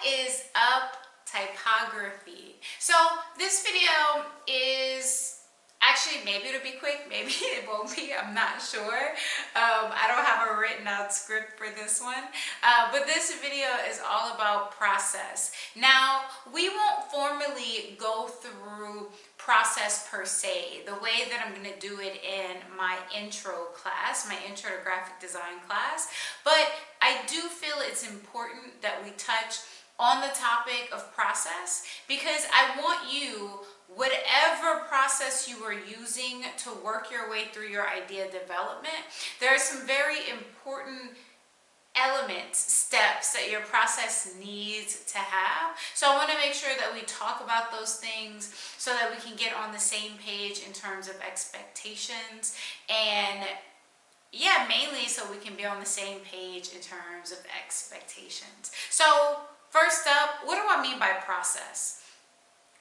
is up, typography? So this video is actually, maybe it'll be quick, maybe it won't be, I'm not sure. I don't have a written out script for this one, but this video is all about process. Now, we won't formally go through process per se, the way that I'm going to do it in my intro class, my intro to graphic design class, but I do feel it's important that we touch on the topic of process because I want you, whatever process you are using to work your way through your idea development, there are some very important elements, steps that your process needs to have. So I want to make sure that we talk about those things so that we can get on the same page in terms of expectations, and yeah, mainly so we can be on the same page in terms of expectations. So first up, what do I mean by process?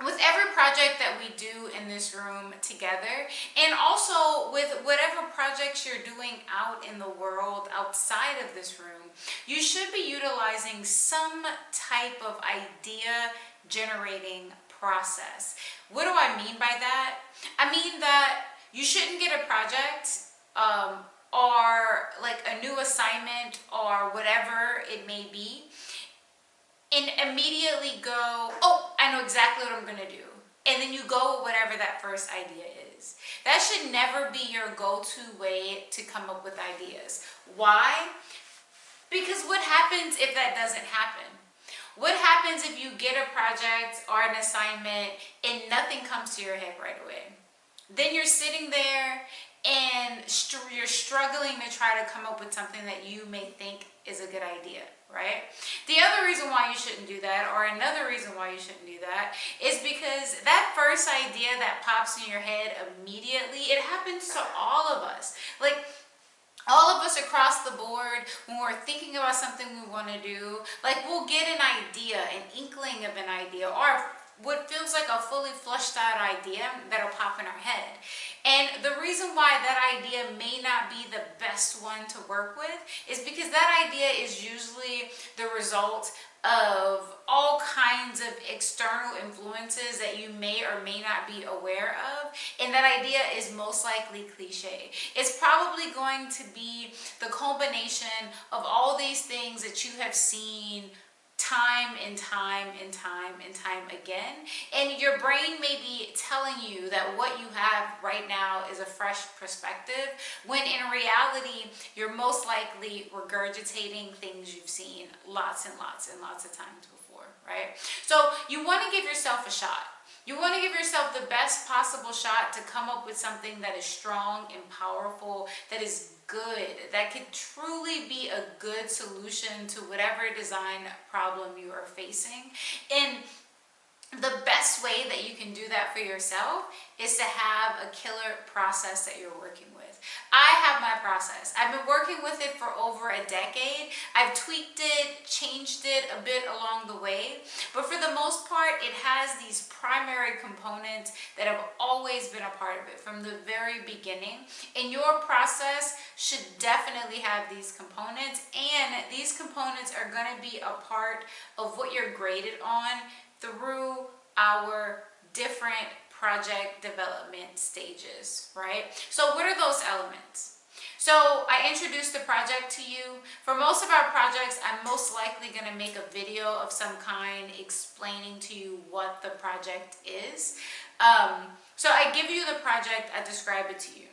With every project that we do in this room together, and also with whatever projects you're doing out in the world outside of this room, you should be utilizing some type of idea generating process. What do I mean by that? I mean that you shouldn't get a project or like a new assignment or whatever it may be and immediately go, oh, I know exactly what I'm going to do. And then you go with whatever that first idea is. That should never be your go-to way to come up with ideas. Why? Because what happens if that doesn't happen? What happens if you get a project or an assignment and nothing comes to your head right away? Then you're sitting there and you're struggling to try to come up with something that you may think is a good idea, right? The other reason why you shouldn't do that, or another reason why you shouldn't do that, is because that first idea that pops in your head immediately, it happens to all of us. Like, all of us across the board, when we're thinking about something we want to do, like we'll get an idea, an inkling of an idea, or what feels like a fully fleshed out idea that'll pop in our head. And the reason why that idea may not be the best one to work with is because that idea is usually the result of all kinds of external influences that you may or may not be aware of, and that idea is most likely cliche. It's probably going to be the culmination of all these things that you have seen time and time and time and time again, and your brain may be telling you that what you have right now is a fresh perspective, when in reality you're most likely regurgitating things you've seen lots and lots and lots of times before, right? So you want to give yourself a shot. You want to give yourself the best possible shot to come up with something that is strong and powerful, that is good, that could truly be a good solution to whatever design problem you are facing. And the best way that you can do that for yourself is to have a killer process that you're working with. I have my process. I've been working with it for over a decade. I've tweaked it, changed it a bit along the way, but for the most part, it has these primary components that have always been a part of it from the very beginning. And your process should definitely have these components, and these components are going to be a part of what you're graded on through our different project development stages, right? So what are those elements? So I introduced the project to you. For most of our projects, I'm most likely going to make a video of some kind explaining to you what the project is. So I give you the project, I describe it to you.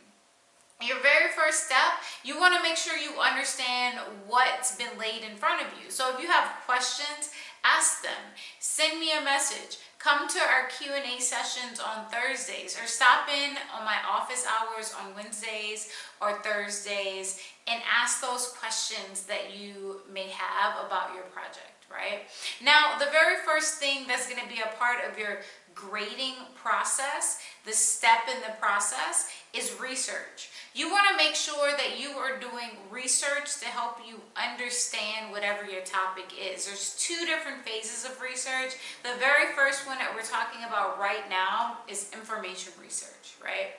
Your very first step, you want to make sure you understand what's been laid in front of you. So if you have questions, ask them. Send me a message. Come to our Q&A sessions on Thursdays, or stop in on my office hours on Wednesdays or Thursdays and ask those questions that you may have about your project, right? Now, the very first thing that's going to be a part of your grading process, the step in the process, is research. You want to make sure that you are doing research to help you understand whatever your topic is. There's two different phases of research. The very first one that we're talking about right now is information research, right?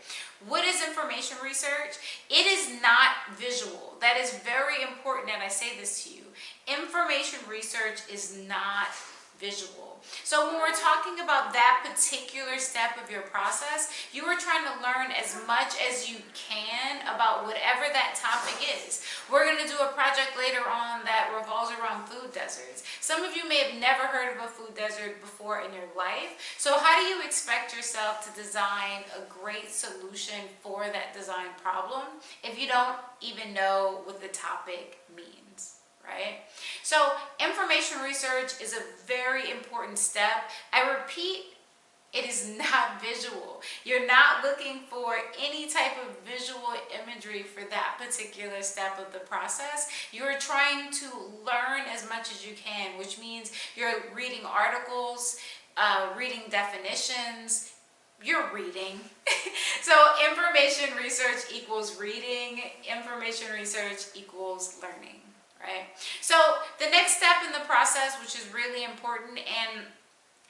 What is information research? It is not visual. That is very important, and I say this to you. Information research is not visual. So when we're talking about that particular step of your process, you are trying to learn as much as you can about whatever that topic is. We're going to do a project later on that revolves around food deserts. Some of you may have never heard of a food desert before in your life. So how do you expect yourself to design a great solution for that design problem if you don't even know what the topic means, right? So information research is a very important step. I repeat, it is not visual. You're not looking for any type of visual imagery for that particular step of the process. You're trying to learn as much as you can, which means you're reading articles, reading definitions, you're reading. So information research equals reading, information research equals learning, right? So the next step in the process, which is really important, and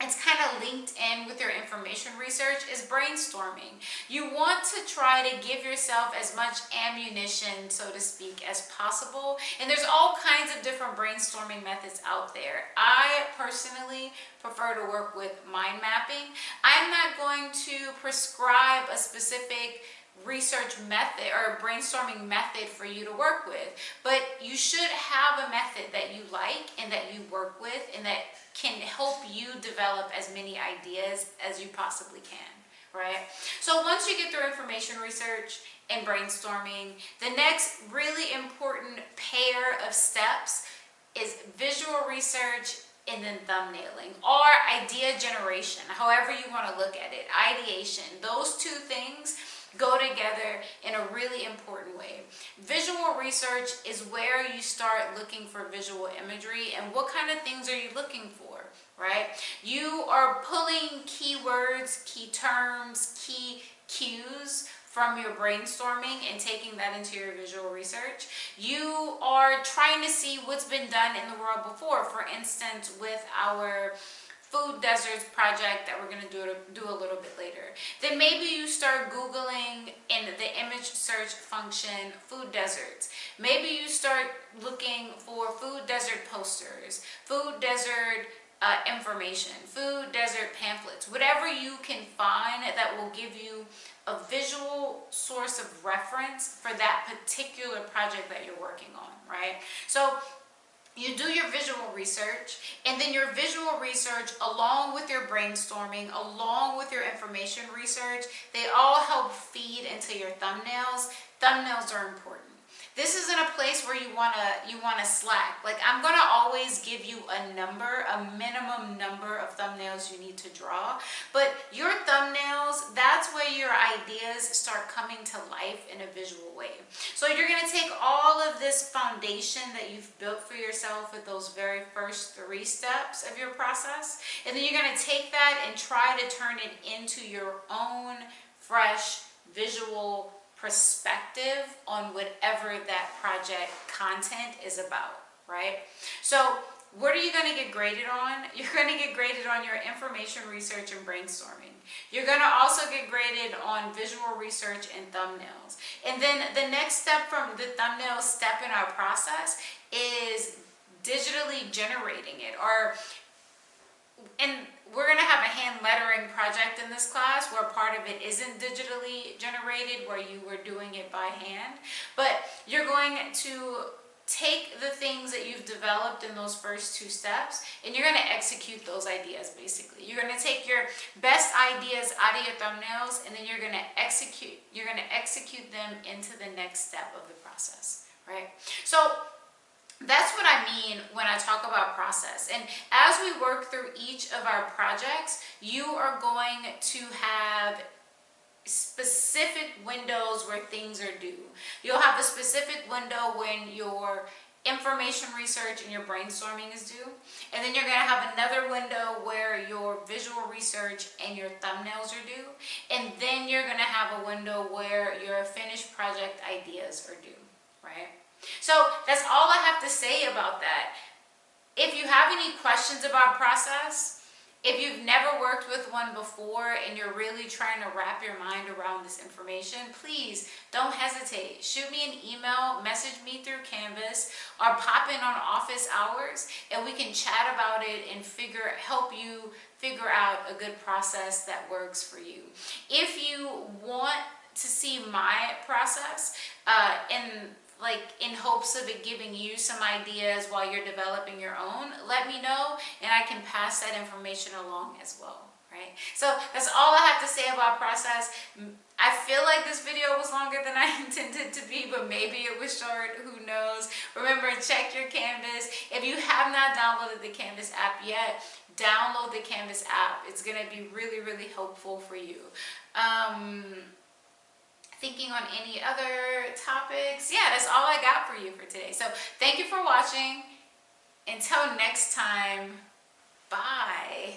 it's kind of linked in with your information research, is brainstorming. You want to try to give yourself as much ammunition, so to speak, as possible. And there's all kinds of different brainstorming methods out there. I personally prefer to work with mind mapping. I'm not going to prescribe a specific research method or brainstorming method for you to work with, but you should have a method that you like and that you work with and that can help you develop as many ideas as you possibly can, right? So once you get through information research and brainstorming, the next really important pair of steps is visual research and then thumbnailing, or idea generation, however you want to look at it, ideation. Those two things go together in a really important way. Visual research is where you start looking for visual imagery and what kind of things are you looking for, right? You are pulling keywords, key terms, key cues from your brainstorming and taking that into your visual research. You are trying to see what's been done in the world before. For instance, with our food deserts project that we're going to do a little bit later. Then maybe you start Googling in the image search function food deserts. Maybe you start looking for food desert posters, food desert information, food desert pamphlets, whatever you can find that will give you a visual source of reference for that particular project that you're working on, right? So you do your visual research, and then your visual research along with your brainstorming, along with your information research, they all help feed into your thumbnails. Thumbnails are important. This isn't a place where you wanna slack. Like, I'm gonna always give you a number, a minimum number of thumbnails you need to draw. But your thumbnails, that's where your ideas start coming to life in a visual way. So you're gonna take all of this foundation that you've built for yourself with those very first 3 steps of your process, and then you're gonna take that and try to turn it into your own fresh visual perspective on whatever that project content is about, right? So what are you going to get graded on? You're going to get graded on your information research and brainstorming. You're going to also get graded on visual research and thumbnails. And then the next step from the thumbnail step in our process is digitally generating it, and we're going to have a hand lettering project in this class where part of it isn't digitally generated, where you were doing it by hand. But you're going to take the things that you've developed in those first 2 steps, and you're going to execute those ideas, basically. You're going to take your best ideas out of your thumbnails, and then you're going to execute them into the next step of the process, right? So that's what I mean when I talk about process. And as we work through each of our projects, you are going to have specific windows where things are due. You'll have a specific window when your information research and your brainstorming is due. And then you're going to have another window where your visual research and your thumbnails are due. And then you're going to have a window where your finished project ideas are due, right? So that's all I have to say about that. If you have any questions about process, If you've never worked with one before and you're really trying to wrap your mind around this information, please don't hesitate. Shoot me an email, message me through Canvas, or pop in on office hours and we can chat about it and help you figure out a good process that works for you. If you want to see my process in hopes of it giving you some ideas while you're developing your own, let me know and I can pass that information along as well, right? So that's all I have to say about process. I feel like this video was longer than I intended to be, but maybe it was short, who knows? Remember, check your Canvas. If you have not downloaded the Canvas app yet, download the Canvas app. It's gonna be really, really helpful for you. Thinking on any other topics. Yeah, that's all I got for you for today. So thank you for watching. Until next time, bye.